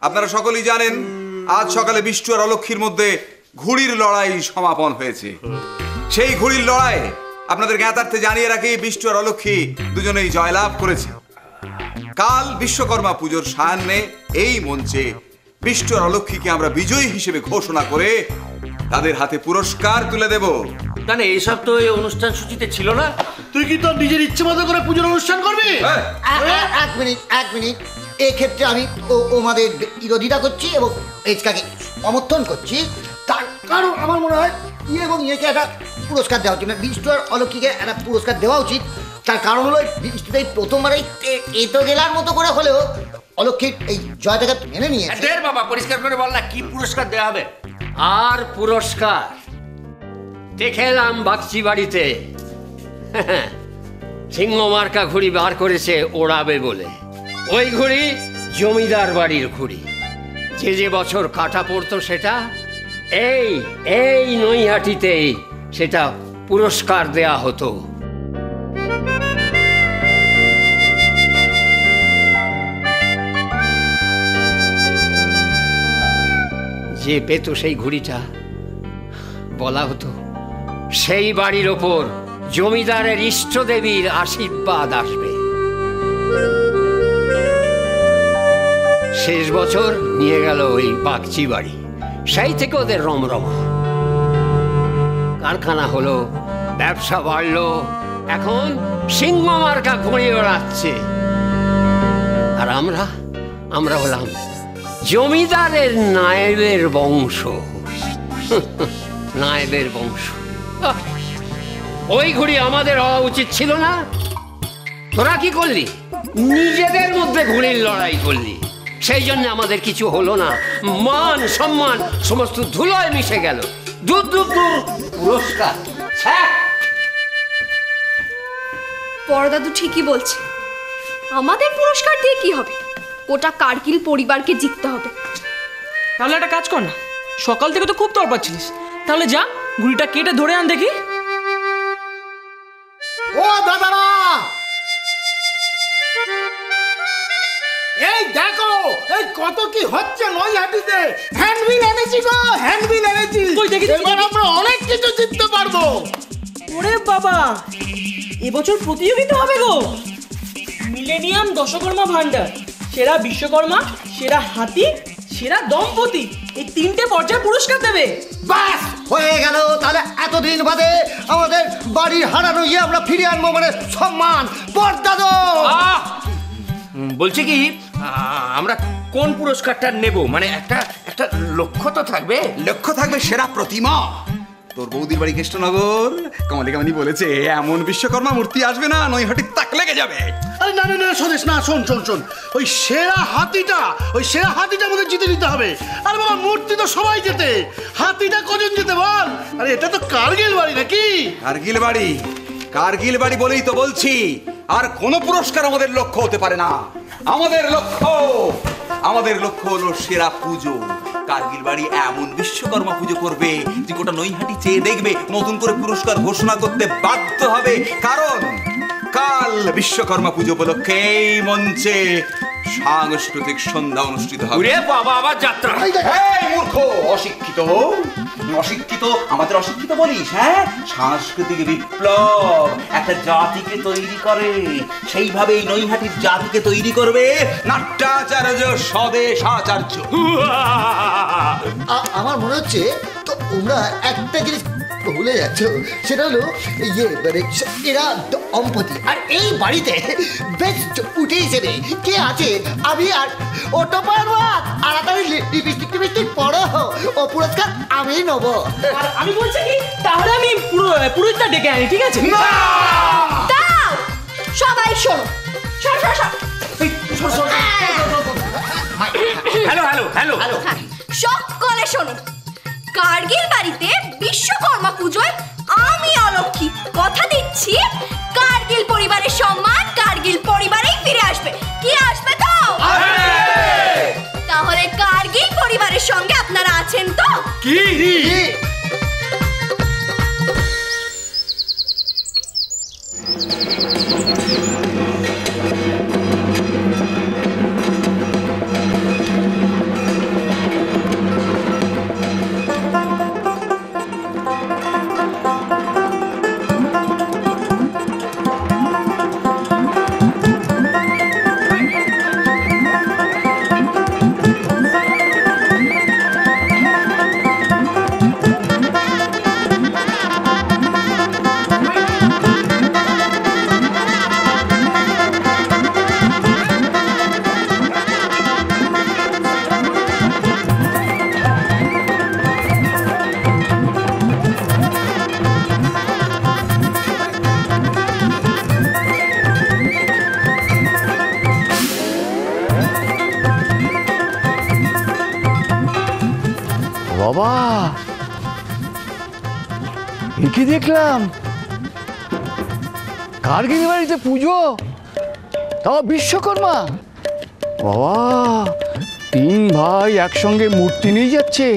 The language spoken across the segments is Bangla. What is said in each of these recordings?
আপনারা সকলেই জানেন আজ সকালে বিষ্টু আর অলক্ষীর মধ্যে ঘুড়ির লড়াই সমাপন হয়েছে। সেই ঘুড়ির লড়াই আপনাদের জ্ঞাতার্থে জানিয়ে রাখি, বিষ্টু আর অলক্ষী দুজনেই জয়লাভ করেছে। কাল বিশ্বকর্মা পুজোর সায়ান্নে এই মঞ্চে বিষ্টু আর অলক্ষীকে আমরা বিজয়ী হিসেবে ঘোষণা করে তাদের হাতে পুরস্কার তুলে দেব। না না, এইসব তো এই অনুষ্ঠান সূচিতে ছিল না। তুই কি তোর নিজের ইচ্ছে মতো করে পুজোর অনুষ্ঠান করবি? এক মিনিট এক্ষেত্রে আমি ওমাদের বিরোধিতা করছি এবং এজকাকে সমর্থন করছি। তার কারণ আমার মনে হয় এবং ইয়েকে একটা পুরস্কার দেওয়া উচিত, বিষ্টু আর অলক্ষীকে একটা পুরস্কার দেওয়া উচিত। তার কারণ হলো বিষ্টুতে প্রথমবার এই তো জেলার মতো করে হলেও অলক্ষীর এই জয়টাকে মেনে নিয়েছে। বাবা পরিষ্কার করে বল না, কি পুরস্কার দেওয়া হবে? আর পুরস্কার দেখে এলাম বাগচি বাড়িতে সিংহ মার্কা ঘুড়ি বার করেছে ওড়াবে বলে। ওই ঘুড়ি জমিদার বাড়ির ঘুড়ি। যে যে বছর কাটা পড়তো সেটা এই নৈহাটিতেই সেটা পুরস্কার দেয়া হতো। যে পেত সেই ঘুড়িটা বলা হতো সেই বাড়ির ওপর জমিদারের ইষ্ট দেবীর আশীর্বাদ আসবে। শেষ বছর নিয়ে গেল ওই বাগচি বাড়ি, সেই থেকে ওদের রমরমা। কারখানা হলো, ব্যবসা বাড়লো, এখন সিংহ মার্কা ঘুড়ি ওড়াচ্ছে। আর আমরা হলাম জমিদারের নায়েবের বংশ। নায়েবের বংশ। ওই ঘুড়ি আমাদের হওয়া উচিত ছিল না? তোরা কি করলি? নিজেদের মধ্যে ঘুড়ির লড়াই করলি, সেই জন্য আমাদের কিছু হলো না। মান সম্মান সমস্ত ধুলোয় মিশে গেল। দূর দূর দূর পুরস্কার। বড় দাদু ঠিকই বলছে, আমাদের পুরস্কার দিয়ে কি হবে? ওটা কার্গিল পরিবারকে জিততে হবে। তাহলে একটা কাজ কর না, সকাল থেকে তো খুব তরপাচ্ছিলিস, তাহলে যা ঘুড়িটা কেটে ধরে আন দেখি। ও দাদারা, এই দেখো এই কত কি হচ্ছে নৈহাটিতে। হ্যান্ডবিল এনেছি গো, হ্যান্ডবিল এনেছি। এবার আমরা অনেক কিছু জিততে পারবো। ওরে বাবা, এবছর প্রতিযোগিতা হবে গো। মিলেনিয়াম দশকর্মা ভান্ডার, সেরা বিশ্বকর্মা, সেরা হাতি, সেরা দম্পতি, এই 3টে পর্যায়ে পুরস্কার দেবে। বাস হয়ে গেল। তাহলে এতদিন বাদে আমাদের বাড়ি হারানো ইয়ে আমরা ফিরে আনবো, মানে সম্মান। বড়দাদু বলছি কি, আমরা কোন পুরস্কারটা নেব? মানে একটা লক্ষ্য তো থাকবে। লক্ষ্য থাকবে সেরা প্রতিমা। তোর বৌদির বাড়ি কৃষ্ণনগর, কমলিকামনি বলেছে এমন বিশ্বকর্মা মূর্তি আসবে না নৈহাটির তাক লেগে যাবে। আরে না না না স্বদেশ না, শোন শোন শোন, ওই সেরা হাতিটা আমাদের জিতে নিতে হবে। আরে বাবা, মূর্তি তো সবাই জেতে, হাতিটা কজন যেতে বল? আরে এটা তো কার্গিল বাড়ি নাকি? কার্গিল বাড়ি বলেই তো বলছি, আর কোনো পুরস্কার আমাদের লক্ষ্য হতে পারে না। আমাদের লক্ষ্য হলো সেরা পুজো। কার্গিল বাড়ি এমন বিশ্বকর্মা পুজো করবে যে গোটা নৈহাটি চেয়ে দেখবে, নতুন করে পুরস্কার ঘোষণা করতে বাধ্য হবে। কারণ কাল বিশ্বকর্মা পুজো উপলক্ষে এই মঞ্চে সাংস্কৃতিক সন্ধ্যা অনুষ্ঠিত হবে। ওরে বাবা, আবার যাত্রা! এই মূর্খ, অশিক্ষিত আমাদের অশিক্ষিত বলিস? হ্যাঁ, সাংস্কৃতিক বিপ্লব একটা জাতিকে তৈরি করে, সেইভাবে এই নৈহাটির জাতিকে তৈরি করবে নাট্যাচার্য স্বদেশাচার্য। আমার মনে হচ্ছে তো তোমরা একটা জিনিস ভুলে যাচ্ছ, সেটা হলো ইয়ে মানে এরা দম্পতি। আর এই বাড়িতে বেশ উঠে হিসেবে কে আছে? আমি আর ওটো পারবাদ। আর তাই লিপস্টিক পড়ো, ও পুরস্কার আমি নেবো। আর আমি বলছি কি, তাহলে আমি পুরোহিতটা ডেকে আনি, ঠিক আছে? দাও সবাই শোনো, হ্যালো, সকলে শোনো। কার্গিল বাড়িতে বিশ্বকর্মা পুজোয় আমি অলক্ষী কথা দিচ্ছি, কার্গিল পরিবারের সম্মান কার্গিল পরিবারেই ফিরে আসবে। কি আসবে তো? তাহলে কার্গিল পরিবারের সঙ্গে আপনারা আছেন তো? কি বাবা, কি দেখলাম? কার্গিল বাড়িতে পুজো, তাও বিশ্বকর্মা। বাবা, 3 ভাই একসঙ্গে মূর্তি নিয়ে যাচ্ছে।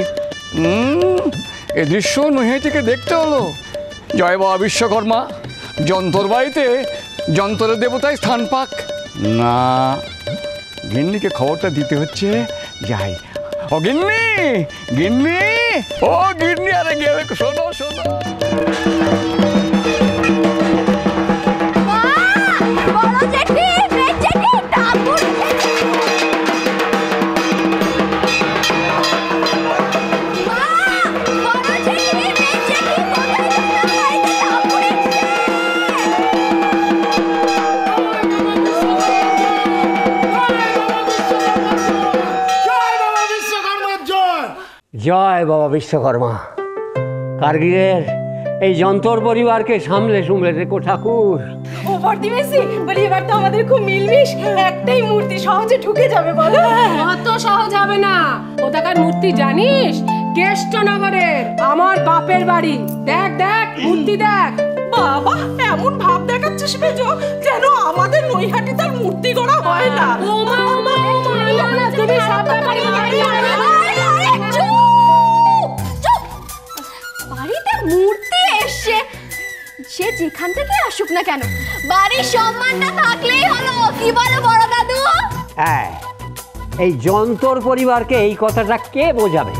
এ দৃশ্য নৈহাটি থেকে দেখতে হলো। জয় বাবা বিশ্বকর্মা, যন্ত্র বাড়িতে যন্ত্রের দেবতায় স্থান পাক। না, গিন্নিকে খবরটা দিতে হচ্ছে। যাই। ও গিন্নি, গিন্নি, ও গিন্নি, আরে গেলে শোনো শোনো। জয় বাবা বিশ্বকর্মা। কার্গিলের এই যন্ত্র পরিবারকে সামলে সুমলে রেখো ঠাকুর। ও প্রতিবেশী বলি, এবার তো আমাদের খুব মিলমিশ, একটাই মূর্তি সহজে ঢুকে যাবে বলো। অত সহজ হবে না। কোথাকার মূর্তি জানিস? কেষ্টনগরের, আমার বাপের বাড়ি। দেখ দেখ মূর্তি দেখ। বাবা, এমন ভাব দেখাচ্ছিস মেজো, যেন আমাদের নৈহাটি তার মূর্তি গড়া হয় না। ও মা ও মা ও মা, তুমি সব ব্যাপারে বাড়িতে মূর্তি এসছে, সে যেখান থেকে আসুক না কেন, বাড়ির সম্মানটা থাকলেই হলো। কি বলো বড় দাদু? হ্যাঁ, এই যন্ত্র পরিবারকে এই কথাটা কে বোঝাবে?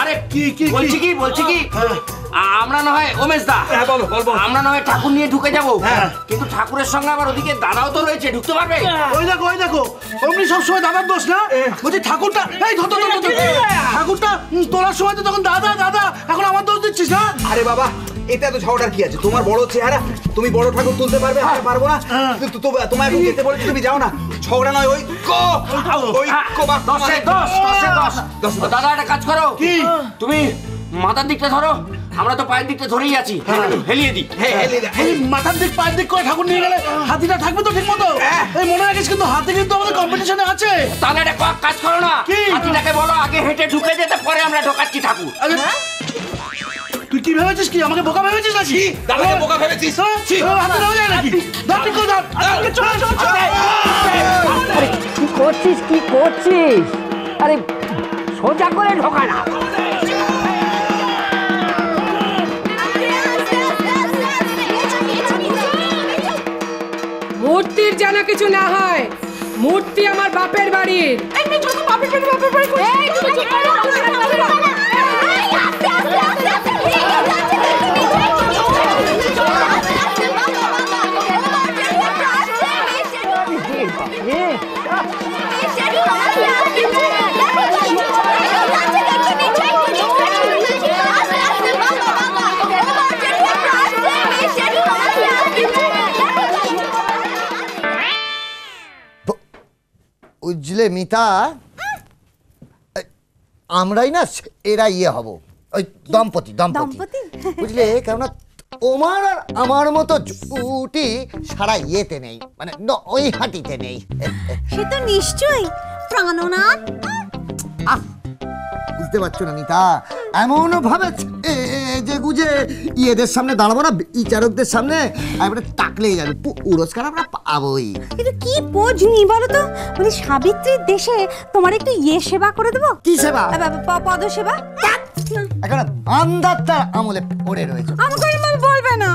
আরে কি কি বলছি কি আমরা না হয় ওমেশ দা, আমরা না হয় ঠাকুর নিয়ে ঢুকে যাবো, কিন্তু ঠাকুরের সঙ্গে আবার ওদিকে দাদাও তো রয়েছে, ঢুকতে পারবে? ওই দেখো অমনি সবসময় দাদার দোষ না। বলছি ঠাকুরটা, এই ধর ঠাকুরটা তোলার সময় তো তখন দাদা দাদা, এখন আমার দোষ দিচ্ছিস না? আরে বাবা, এটা তো ঝগড়ার কি আছে? তোমার বড় চেহারা, তুমি বড় ঠাকুর তুলতে পারবে, আমি পারবো না। তোমায় এখন যেতে বলেছি, তুমি যাও না। ঝগড়া নয়, ওই দাদা একটা কাজ করো, তুমি মাথার দিকটা ধরো, আমরা তো পায়ের দিকটা ধরেই আছি, হেলিয়ে দিই। মাথার দিক পায়ের দিক করে ঠাকুর নিয়ে গেলে হাতিটা থাকবে তো ঠিক মতো? এই মনে রাখিস কিন্তু হাতি কিন্তু আমাদের কম্পিটিশনে আছে। তাহলে একটা কাজ করো না, হাতিটাকে বলো আগে হেঁটে ঢুকে যেতে, পরে আমরা ঢোকাচ্ছি ঠাকুর। তুই কি ভেবেছিস? কি আমাকে বোকা ভেবেছিস নাকি? দাদাকে বোকা ভেবেছিস? হাতি নেওয়া যায় নাকি? কি করছিস? আরে সোজা করে ঢোকা না। মূর্তির যেন কিছু না হয়। মূর্তি আমার বাপের বাড়ির। বুঝলে মিতা, আমরাই না এরা হব, ওই দম্পতি বুঝলে, কেননা তোমার আর আমার মতো জুটি সারা ইয়েতে নেই, মানে ওই হাঁটিতে নেই। সে তো নিশ্চয়ই প্রাণনাথ। বুঝতে পারছো না মিতা, এমন ভাবে যে গুজে ইয়েদের সামনে দাঁড়াবো না, বিচারকদের সামনে, একবারে তাকলেই যাবে, পুরস্কার আমরা পাবোই। কিন্তু কি পোজ নি বলো তো? মানে সাবিত্রীর দেশে তোমার একটু সেবা করে দেবো। কি সেবা? পদ সেবা। এখন বান্দার তার আমলে পড়ে রয়েছে। আমাকে এমন বলবে না।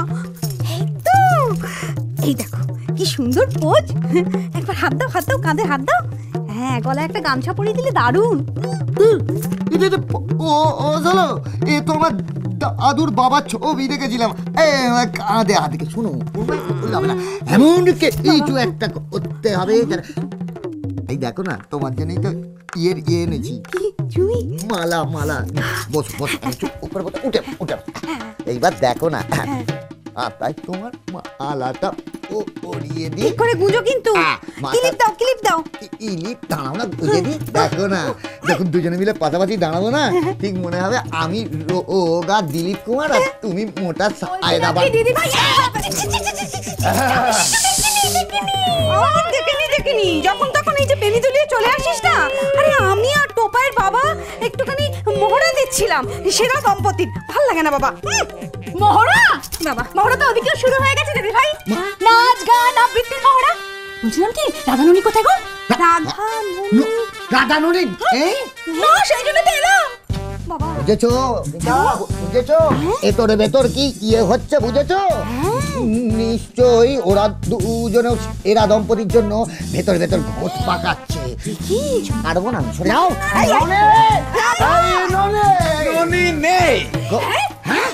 এই দেখো কি সুন্দর পোজ। একবার হাত দাও, কাঁধে হাত দাও। হ্যাঁ, গলায় একটা গামছা পরিয়ে দিলে দারুণ। ও চলো, এ তো আমার দাদুর বাবার ছবি দেখেছিলাম, কাঁধে হাতে। শুনো, এমন কিছু একটা করতে হবে। এই দেখো না, তোমার জন্যই তো ইয়ে এনেছি, মালা। বস উঠে এইবার দেখো না, তাই তোমার মালাটা পরিয়ে দিই। ঠিক করে গুঁজো কিন্তু। ক্লিপ দাও। ইলিপ দাঁড়াও না, গুঁজে দিই। দেখো না, যখন দুজনে মিলে পাশাপাশি দাঁড়াবো না, ঠিক মনে হবে আমি রোগা দিলীপ কুমার আর তুমি মোটা সায়রা। দেখিনি যখন তখন এই যে বেনি দুলিয়ে চলে আসিস না। আরে আমি আর টোপাইয়ের বাবা একটুখানি মোহরা দিচ্ছিলাম সেরা দম্পতির। ভাল লাগে না বাবা মোহরা। বাবা মোহরা তো ওদিকেও শুরু হয়ে গেছে দিদি ভাই, নাচ গান আবৃত্তির মোহরা। বুঝলাম কি রাধানুনি কোথায় গো? রাধানুনি না সেই জন্য তো এলাম। বুঝেছো বুঝেছো এতরে ভেতর কি ইয়ে হচ্ছে বুঝেছো? নিশ্চয়ই ওরা দুজনে এরা দম্পতির জন্য ভেতর ভেতর ঘোষ পাকাচ্ছে। পারবো না, সরে যাও।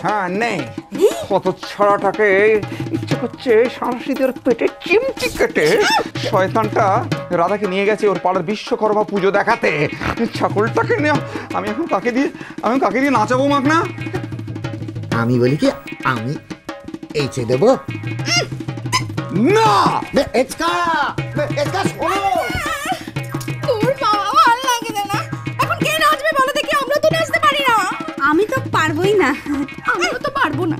হ্যাঁ নেই, কত ছড়াটাকে ইচ্ছে করছে সাংসিদের পেটে চিমটি কেটে শয়তানটা রাধাকে নিয়ে গেছে ওর পাড়ার বিশ্বকর্মা পুজো দেখাতে। ছাগলটাকে নিয়ে আমি এখন কাকে দিয়ে নাচাবো মাখ না? আমি বলি কি আমি এইচে দেবো না। তোর বাবা ভাল লাগে না। এখন কে নাচবে বলো দেখি? আমরা তো নাচতে পারি না। আমি তো পারবোই না। আমিও তো পারবো না।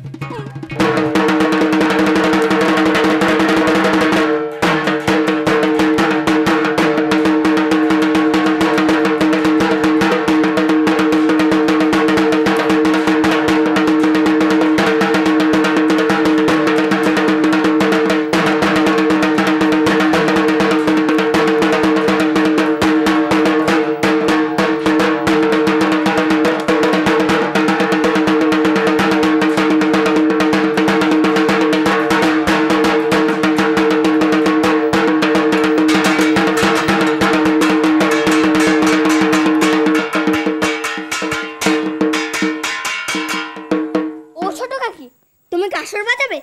কাসর বাজাবে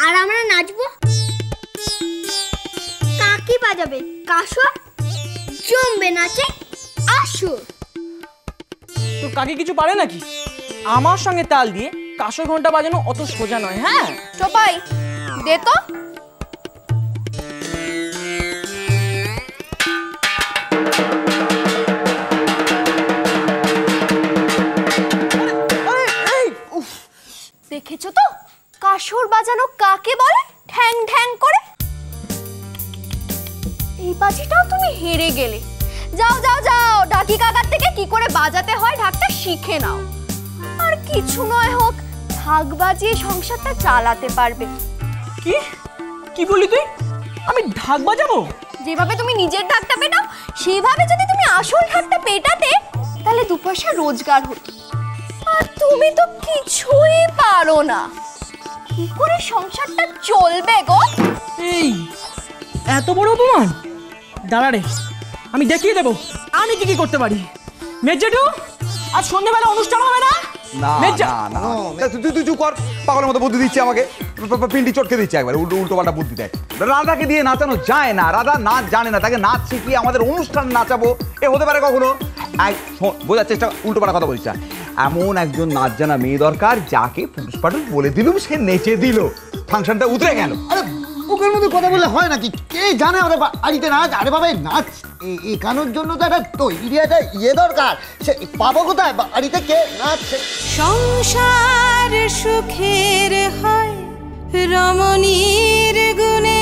আর আমরা নাচবো। কাকি বাজাবে কাসর, জমবে নাচে আসর। তো কাকি কিছু পারে নাকি? আমার সঙ্গে তাল দিয়ে কাসর ঘন্টা বাজানো অত সোজা নয়। হ্যাঁ টোপাই দে তো। দেখেছো তো কাসর বাজানো কাকে বলে? ঠ্যাং ঠ্যাং করে। এই বাজিটাও তুমি হেরে গেলে। যাও যাও যাও, ঢাকি কাকার থেকে কি করে বাজাতে হয় ঢাকটা শিখে নাও। আর কিছু নয় হোক, ঢাক বাজিয়ে সংসারটা চালাতে পারবে। কি কি বললি তুই? আমি ঢাক বাজাবো? যেভাবে তুমি নিজের ঢাকটা পেটাও সেভাবে যদি তুমি আসল ঢাকটা পেটাতে তাহলে দু পয়সা রোজগার হতো। আর তুমি তো কিছুই পারো না। কি করে সংসারটা চলবে গো? এই এত বড় অপমান! দাঁড়া রে, আমি দেখিয়ে দেবো আমি কি কি করতে পারি। মেজেটু, আজ সন্ধ্যাবেলা অনুষ্ঠান হবে না? না না না, তুই চুপ কর। পাগলের মতো বুদ্ধি দিচ্ছে আমাকে, পিন্ডি চটকে দিচ্ছে একবার, উল্টো পাল্টা বুদ্ধি দেয়। রাধাকে দিয়ে নাচানো যায় না, রাধা নাচ জানে না, তাকে নাচ শিখিয়ে আমাদের অনুষ্ঠান নাচাবো এ হতে পারে কখনো? বোঝার চেষ্টা, উল্টো পাল্টা কথা বলিস না। এমন একজন নাচ জানা মেয়ে দরকার যাকে পুরুষ পাঠক বলে দিলুম, সে নেচে দিল, ফাংশনটা উতরে গেল। আরে ওকের মধ্যে কথা বললে হয় নাকি? কে জানে আমাদের বাড়িতে নাচ? আরে বাবা নাচ এখানোর জন্য তো একটা তৈরি একটা ইয়ে দরকার। সে পাবো কোথায়? বাড়িতে কে নাচ? সংসার সুখের হয় রমণীর গুণে